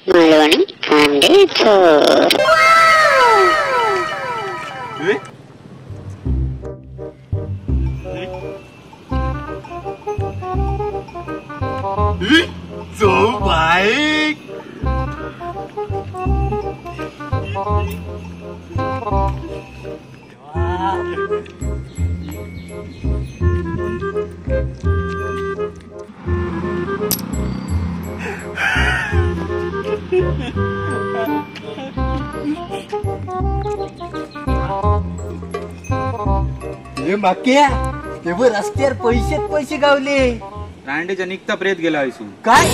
मालवणी कांदे चोर. So baik. माक्या तेव्हा रस्त्यावर पैसे गावले. रांडेच्या निघता प्रेत गेला. काय